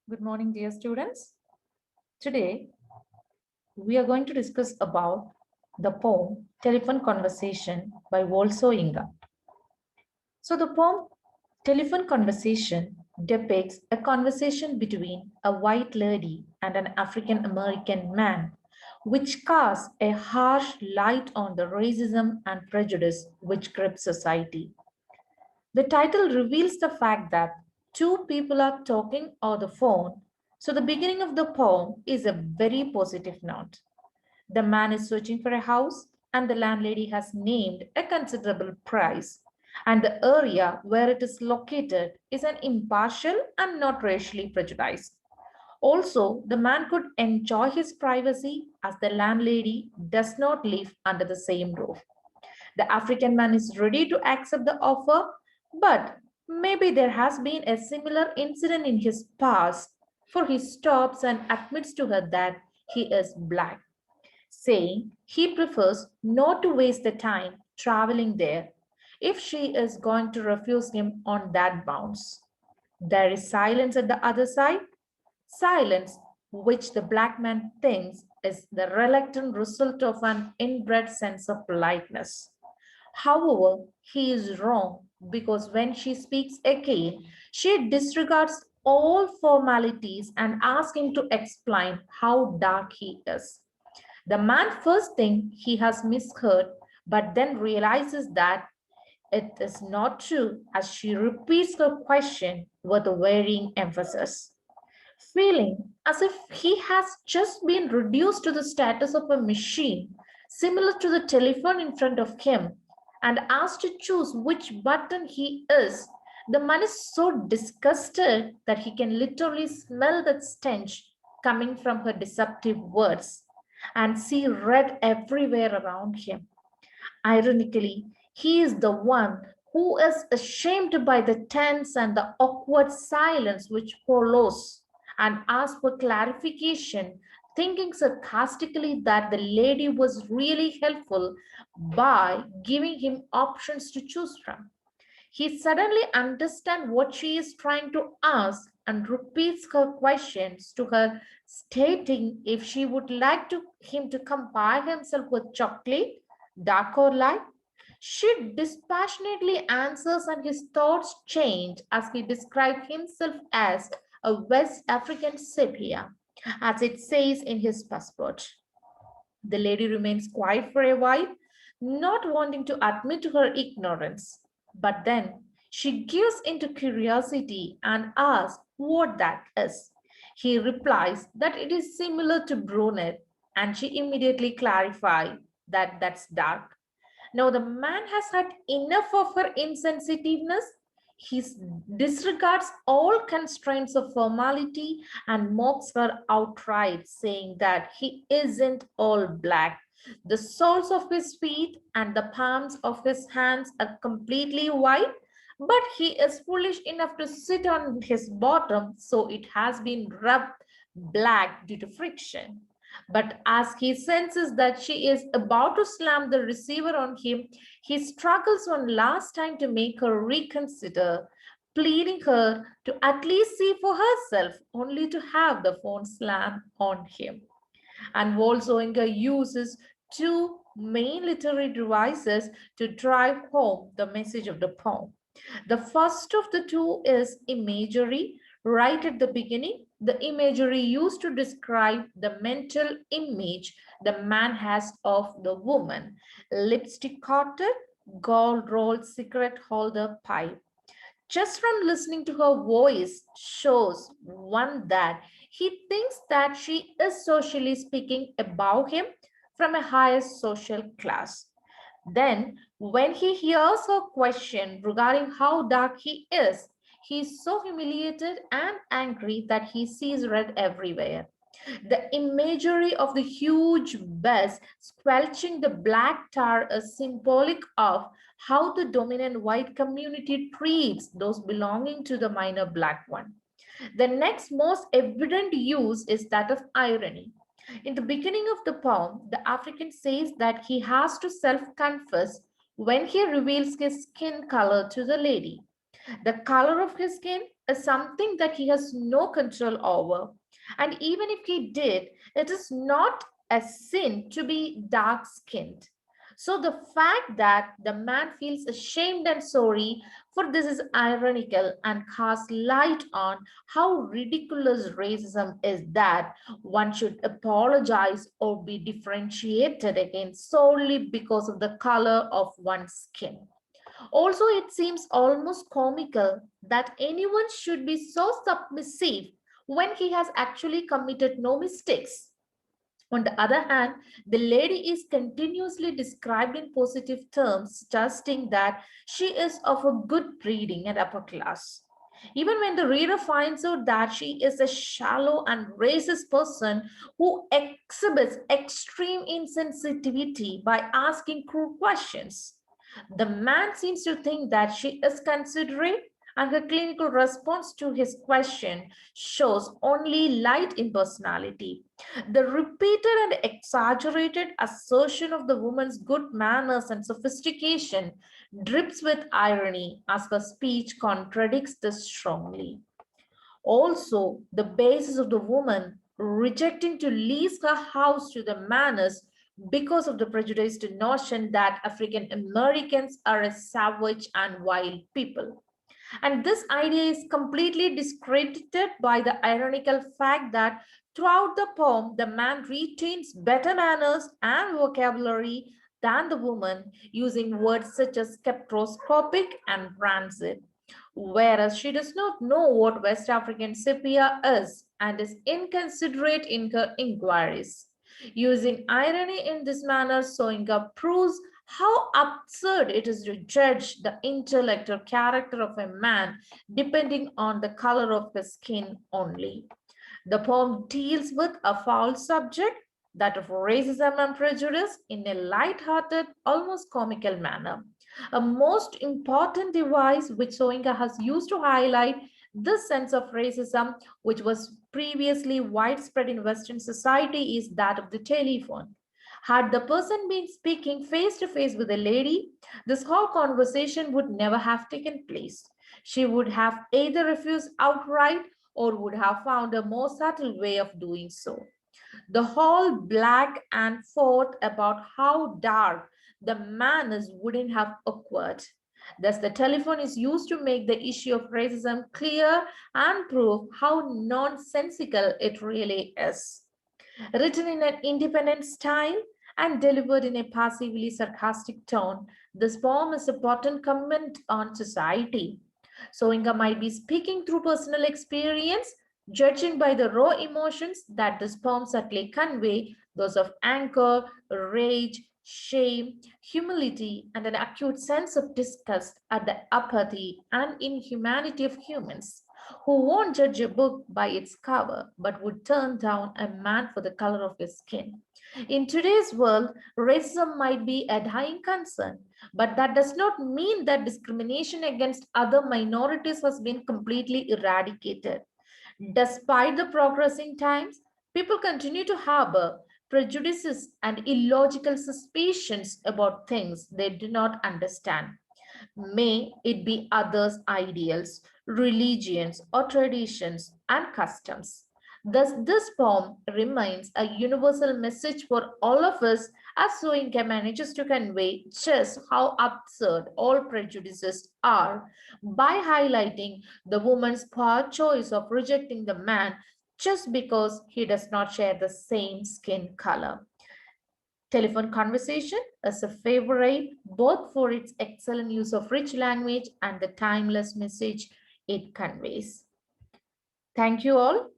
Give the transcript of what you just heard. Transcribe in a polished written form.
Good morning, dear students. Today, we are going to discuss about the poem Telephone Conversation by Wole Soyinka. So, the poem Telephone Conversation depicts a conversation between a white lady and an African American man, which casts a harsh light on the racism and prejudice which grips society. The title reveals the fact that two people are talking on the phone, so the beginning of the poem is a very positive note. The man is searching for a house, and the landlady has named a considerable price, and the area where it is located is an impartial and not racially prejudiced. Also, the man could enjoy his privacy as the landlady does not live under the same roof. The African man is ready to accept the offer, but maybe there has been a similar incident in his past, for he stops and admits to her that he is black, saying he prefers not to waste the time traveling there if she is going to refuse him on that bounce. There is silence at the other side, silence which the black man thinks is the reluctant result of an inbred sense of politeness. However, he is wrong because when she speaks again, she disregards all formalities and asks him to explain how dark he is. The man first thinks he has misheard, but then realizes that it is not true as she repeats her question with a varying emphasis, feeling as if he has just been reduced to the status of a machine, similar to the telephone in front of him, and asked to choose which button he is. The man is so disgusted that he can literally smell that stench coming from her deceptive words and see red everywhere around him. Ironically, he is the one who is ashamed by the tense and the awkward silence which follows and asks for clarification, thinking sarcastically that the lady was really helpful by giving him options to choose from. He suddenly understands what she is trying to ask and repeats her questions to her, stating if she would like him to compare himself with chocolate, dark or light. She dispassionately answers, and his thoughts change as he describes himself as a West African sepia, as it says in his passport. The lady remains quiet for a while, not wanting to admit to her ignorance. But then she gives into curiosity and asks what that is. He replies that it is similar to brunette, and she immediately clarifies that that's dark. Now, the man has had enough of her insensitiveness. He disregards all constraints of formality and mocks her outright, saying that he isn't all black. The soles of his feet and the palms of his hands are completely white, but he is foolish enough to sit on his bottom, so it has been rubbed black due to friction. But as he senses that she is about to slam the receiver on him, he struggles one last time to make her reconsider, pleading her to at least see for herself, only to have the phone slam on him. And Wolzoinger uses two main literary devices to drive home the message of the poem. The first of the two is imagery. Right at the beginning, the imagery used to describe the mental image the man has of the woman: lipstick coated, gold rolled cigarette holder pipe. Just from listening to her voice shows one that he thinks that she is socially speaking above him from a higher social class. Then, when he hears her question regarding how dark he is so humiliated and angry that he sees red everywhere. The imagery of the huge bus squelching the black tar is symbolic of how the dominant white community treats those belonging to the minor black one. The next most evident use is that of irony. In the beginning of the poem, the African says that he has to self confess when he reveals his skin color to the lady. The color of his skin is something that he has no control over. And even if he did, it is not a sin to be dark skinned. So the fact that the man feels ashamed and sorry for this is ironical and casts light on how ridiculous racism is, that one should apologize or be differentiated against solely because of the color of one's skin. Also, it seems almost comical that anyone should be so submissive when he has actually committed no mistakes. On the other hand, the lady is continuously described in positive terms, suggesting that she is of a good breeding and upper class. Even when the reader finds out that she is a shallow and racist person who exhibits extreme insensitivity by asking crude questions, the man seems to think that she is considerate, and her clinical response to his question shows only light in personality. The repeated and exaggerated assertion of the woman's good manners and sophistication drips with irony as her speech contradicts this strongly. Also, the basis of the woman rejecting to lease her house to the Manners because of the prejudiced notion that African Americans are a savage and wild people. And this idea is completely discredited by the ironical fact that throughout the poem, the man retains better manners and vocabulary than the woman, using words such as spectroscopic and rancid, whereas she does not know what West African sepia is and is inconsiderate in her inquiries. Using irony in this manner, Soyinka proves how absurd it is to judge the intellect or character of a man depending on the color of his skin only. The poem deals with a foul subject, that of racism and prejudice, in a light-hearted, almost comical manner. A most important device which Soyinka has used to highlight this sense of racism, which was previously widespread in Western society, is that of the telephone. Had the person been speaking face to face with a lady, this whole conversation would never have taken place. She would have either refused outright or would have found a more subtle way of doing so. The whole black and forth about how dark the man is wouldn't have occurred. Thus, the telephone is used to make the issue of racism clear and prove how nonsensical it really is. Written in an independent style and delivered in a passively sarcastic tone, this poem is a potent comment on society. Soinka might be speaking through personal experience, judging by the raw emotions that this poem subtly convey, those of anger, rage, shame, humility, and an acute sense of disgust at the apathy and inhumanity of humans, who won't judge a book by its cover but would turn down a man for the color of his skin. In today's world, racism might be a dying concern, but that does not mean that discrimination against other minorities has been completely eradicated. Despite the progress in times, people continue to harbor prejudices and illogical suspicions about things they do not understand. May it be others' ideals, religions, or traditions and customs. Thus, this poem remains a universal message for all of us, as Soyinka manages to convey just how absurd all prejudices are by highlighting the woman's poor choice of rejecting the man just because he does not share the same skin color. Telephone conversation is a favorite both for its excellent use of rich language and the timeless message it conveys. Thank you all.